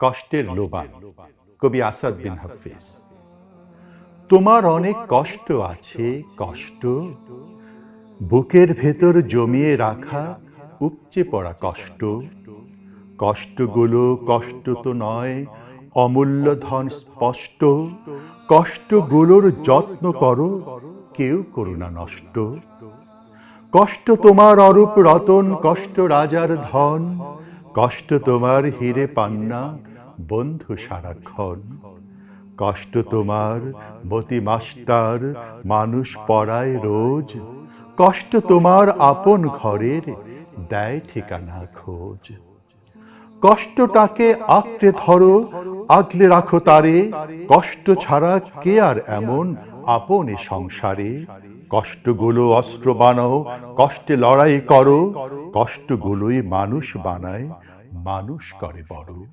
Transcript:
কষ্টের লোবান, কবি আসাদ বিন হাফিজ। তোমার অনেক কষ্ট আছে, কষ্ট বুকের ভেতর জমিয়ে রাখা উপচে পড়া কষ্ট। কষ্টগুলো কষ্ট তো নয়, অমূল্য ধন স্পষ্ট। কষ্টগুলোর যত্ন করো, কেউ করো না নষ্ট। কষ্ট তোমার অরূপ রতন, কষ্ট রাজার ধন। কষ্ট তোমার হিরে পান্না, বন্ধু সারাক্ষণ। কষ্ট তোমার মতি মাস্টার, মানুষ পড়ায় রোজ। কষ্ট তোমার আপন ঘরের, দেয় ঠিকানা খোঁজ। কষ্টটাকে আঁকড়ে ধরো, আগলে রাখো তারে। কষ্ট ছাড়া কে আর এমন আপন এ সংসারে। কষ্টগুলো অস্ত্র বানাও, কষ্টে লড়াই করো। কষ্টগুলোই মানুষ বানায়, মানুষ করে বড়।